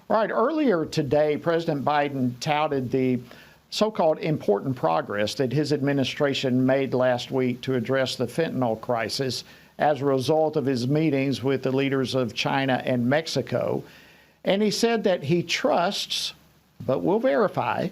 All right, earlier today, President Biden touted the so-called important progress that his administration made last week to address the fentanyl crisis as a result of his meetings with the leaders of China and Mexico. And he said that he trusts, but will verify,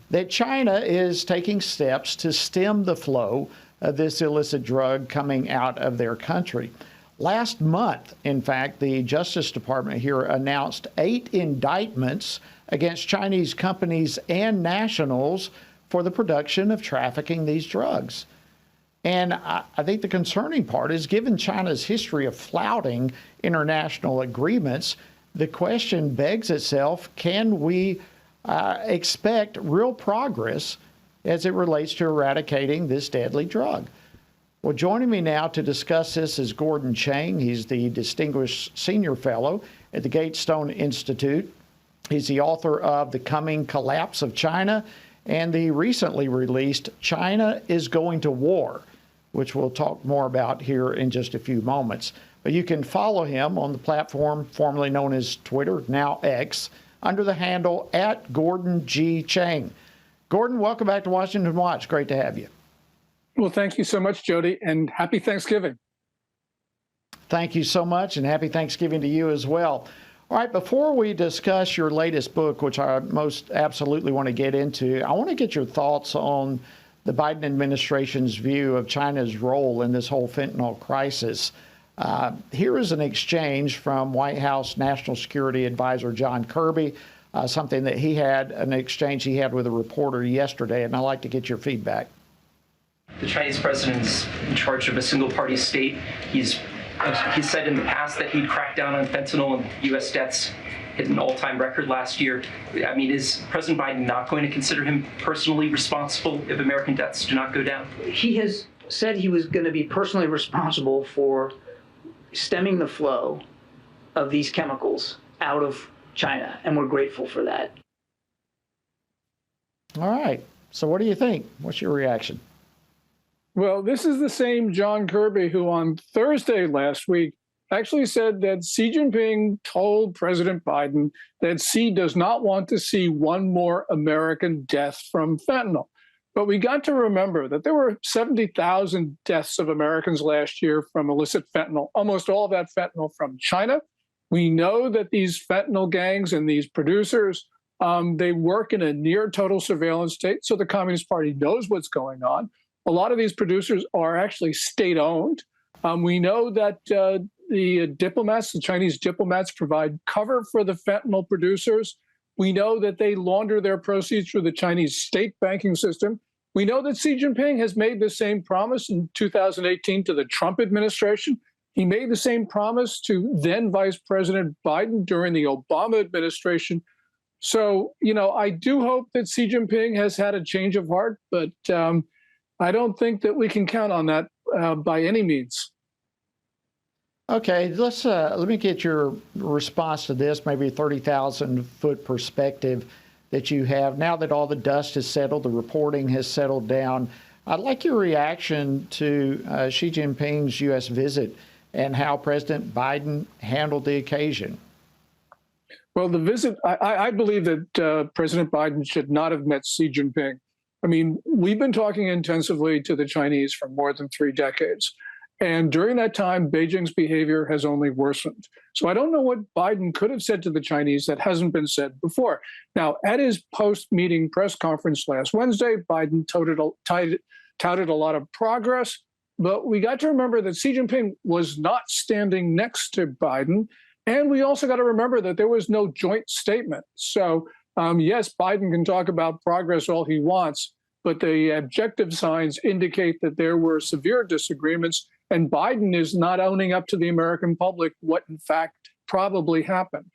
that China is taking steps to stem the flow of this illicit drug coming out of their country. Last month, in fact, the Justice Department here announced 8 indictments against Chinese companies and nationals for the production of trafficking these drugs. And I think the concerning part is, given China's history of flouting international agreements, the question begs itself, can we expect real progress as it relates to eradicating this deadly drug? Well, joining me now to discuss this is Gordon Chang. He's the Distinguished Senior Fellow at the Gatestone Institute. He's the author of The Coming Collapse of China and the recently released China is Going to War, which we'll talk more about here in just a few moments. But you can follow him on the platform formerly known as Twitter, now X, under the handle @GordonG.Chang. Gordon, welcome back to Washington Watch. Great to have you. Well, thank you so much, Jody, and happy Thanksgiving. Thank you so much, and happy Thanksgiving to you as well. All right, before we discuss your latest book, which I most absolutely want to get into, I want to get your thoughts on the Biden administration's view of China's role in this whole fentanyl crisis. Here is an exchange from White House National Security Advisor John Kirby, something that an exchange he had with a reporter yesterday, and I'd like to get your feedback. The Chinese president's in charge of a single-party state. He's said in the past that he'd crack down on fentanyl, and U.S. deaths hit an all-time record last year. I mean, is President Biden not going to consider him personally responsible if American deaths do not go down? He has said he was going to be personally responsible for stemming the flow of these chemicals out of China, and we're grateful for that. All right. So what do you think? What's your reaction? Well, this is the same John Kirby who on Thursday last week actually said that Xi Jinping told President Biden that Xi does not want to see one more American death from fentanyl. But we got to remember that there were 70,000 deaths of Americans last year from illicit fentanyl, almost all of that fentanyl from China. We know that these fentanyl gangs and these producers, they work in a near total surveillance state, so the Communist Party knows what's going on. A lot of these producers are actually state-owned. We know that the Chinese diplomats provide cover for the fentanyl producers. We know that they launder their proceeds through the Chinese state banking system. We know that Xi Jinping has made the same promise in 2018 to the Trump administration. He made the same promise to then Vice President Biden during the Obama administration. So, I do hope that Xi Jinping has had a change of heart, but I don't think that we can count on that by any means. Okay, let me get your response to this, maybe a 30,000-foot perspective that you have. Now that all the dust has settled, the reporting has settled down, I'd like your reaction to Xi Jinping's U.S. visit and how President Biden handled the occasion. Well, the visit, I believe that President Biden should not have met Xi Jinping. I mean, we've been talking intensively to the Chinese for more than 3 decades. And during that time, Beijing's behavior has only worsened. So I don't know what Biden could have said to the Chinese that hasn't been said before. Now, at his post-meeting press conference last Wednesday, Biden touted a lot of progress. But we got to remember that Xi Jinping was not standing next to Biden. And we also got to remember that there was no joint statement. So yes, Biden can talk about progress all he wants, but the objective signs indicate that there were severe disagreements, and Biden is not owning up to the American public what, in fact, probably happened.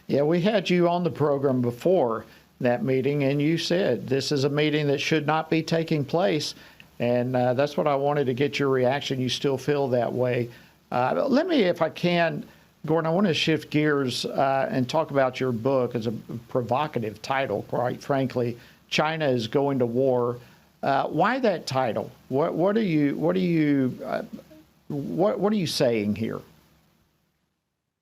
Yeah, we had you on the program before that meeting, and you said this is a meeting that should not be taking place, and that's what I wanted to get your reaction. You still feel that way. Let me, if I can, Gordon, I want to shift gears and talk about your book. It's a provocative title, quite frankly. China is Going to War. Why that title? What are you saying here?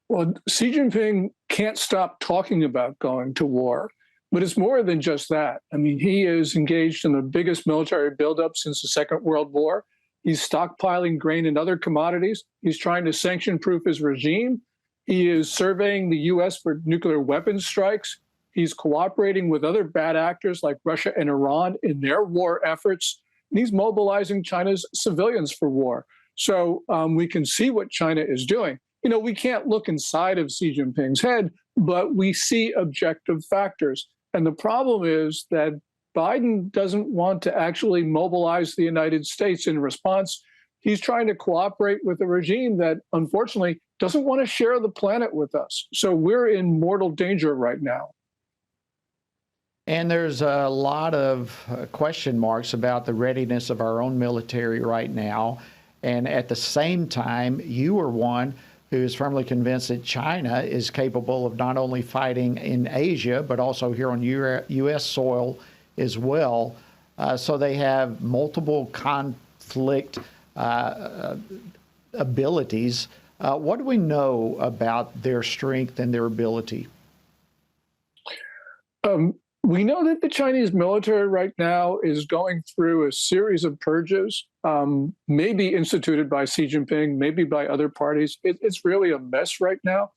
Well, Xi Jinping can't stop talking about going to war, but it's more than just that. I mean, he is engaged in the biggest military buildup since the Second World War. He's stockpiling grain and other commodities. He's trying to sanction-proof his regime. He is surveying the U.S. for nuclear weapons strikes. He's cooperating with other bad actors like Russia and Iran in their war efforts. And he's mobilizing China's civilians for war. So we can see what China is doing. You know, we can't look inside of Xi Jinping's head, but we see objective factors. And the problem is that Biden doesn't want to actually mobilize the United States in response. He's trying to cooperate with a regime that, unfortunately, doesn't want to share the planet with us. So we're in mortal danger right now. And there's a lot of question marks about the readiness of our own military right now. And at the same time, you are one who is firmly convinced that China is capable of not only fighting in Asia, but also here on U.S. soil as well. So they have multiple conflict abilities. What do we know about their strength and their ability? We know that the Chinese military right now is going through a series of purges, maybe instituted by Xi Jinping, maybe by other parties. It's really a mess right now.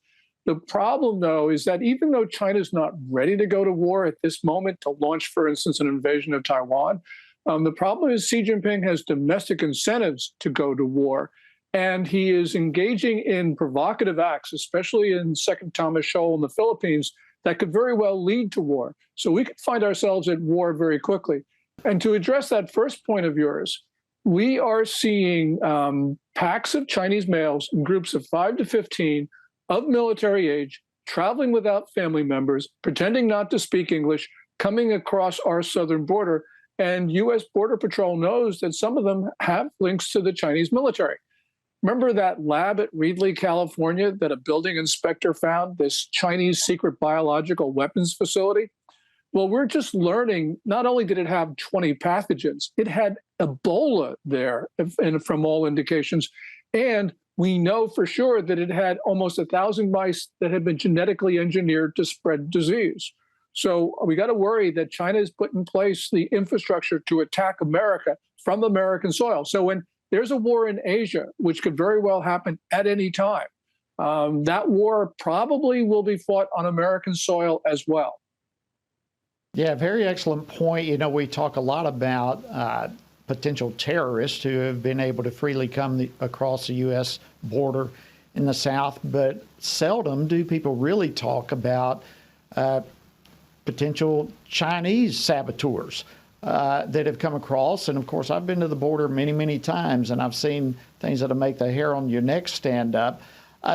The problem, though, is that even though China's not ready to go to war at this moment to launch, for instance, an invasion of Taiwan, the problem is Xi Jinping has domestic incentives to go to war. And he is engaging in provocative acts, especially in Second Thomas Shoal in the Philippines, that could very well lead to war. So we could find ourselves at war very quickly. And to address that first point of yours, we are seeing packs of Chinese males in groups of 5 to 15 of military age, traveling without family members, pretending not to speak English, coming across our southern border. And U.S. Border Patrol knows that some of them have links to the Chinese military. Remember that lab at Reedley, California, that a building inspector found, this Chinese secret biological weapons facility? Well, we're just learning, not only did it have 20 pathogens, it had Ebola there, and from all indications. And we know for sure that it had almost 1,000 mice that had been genetically engineered to spread disease. So we got to worry that China has put in place the infrastructure to attack America from American soil. So when there's a war in Asia, which could very well happen at any time, that war probably will be fought on American soil as well. Yeah, very excellent point. You know, we talk a lot about potential terrorists who have been able to freely come across the U.S. border in the South, but seldom do people really talk about potential Chinese saboteurs that have come across. And of course, I've been to the border many, many times, and I've seen things that'll make the hair on your neck stand up.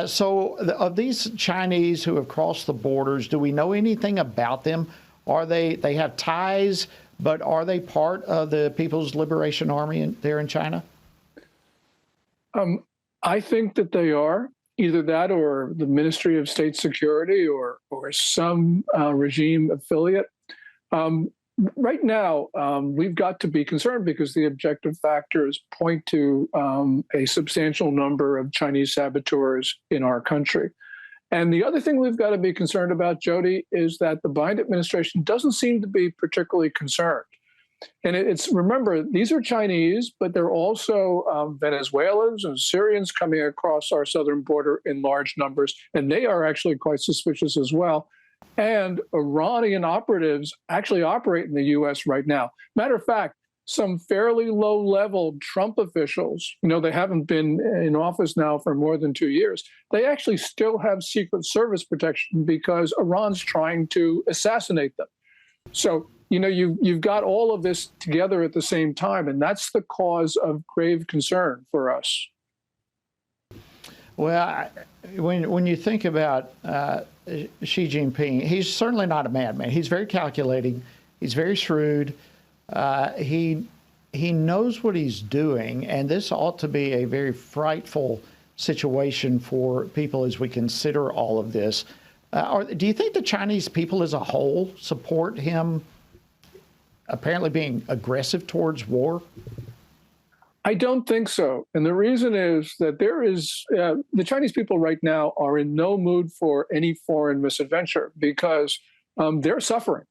So of these Chinese who have crossed the borders, do we know anything about them? Are they have ties, but are they part of the People's Liberation Army there in China? I think that they are. Either that or the Ministry of State Security or some regime affiliate. Right now, we've got to be concerned because the objective factors point to a substantial number of Chinese saboteurs in our country. And the other thing we've got to be concerned about, Jody, is that the Biden administration doesn't seem to be particularly concerned. And remember, these are Chinese, but they're also Venezuelans and Syrians coming across our southern border in large numbers, and they are actually quite suspicious as well. And Iranian operatives actually operate in the U.S. right now. Matter of fact, some fairly low-level Trump officials, they haven't been in office now for more than 2 years, they actually still have Secret Service protection because Iran's trying to assassinate them. So, you've got all of this together at the same time, and that's the cause of grave concern for us. Well, when you think about Xi Jinping, he's certainly not a madman. He's very calculating. He's very shrewd. He knows what he's doing, and this ought to be a very frightful situation for people as we consider all of this. Do you think the Chinese people as a whole support him apparently being aggressive towards war? I don't think so. And the reason is that the Chinese people right now are in no mood for any foreign misadventure because they're suffering.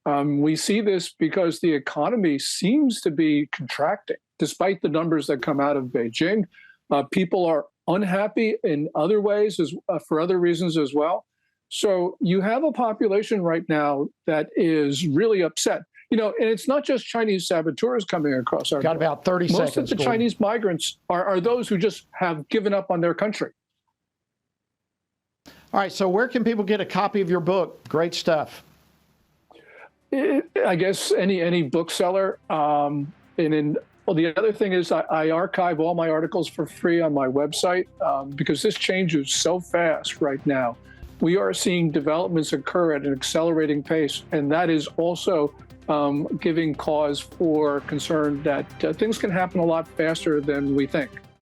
We see this because the economy seems to be contracting, despite the numbers that come out of Beijing. People are unhappy in other ways, for other reasons as well. So you have a population right now that is really upset. And it's not just Chinese saboteurs coming across our Got border. about 30 seconds. Most of the Chinese migrants are those who just have given up on their country. All right, so where can people get a copy of your book? Great stuff. I guess any bookseller. The other thing is I archive all my articles for free on my website because this changes so fast right now. We are seeing developments occur at an accelerating pace, and that is also giving cause for concern that things can happen a lot faster than we think.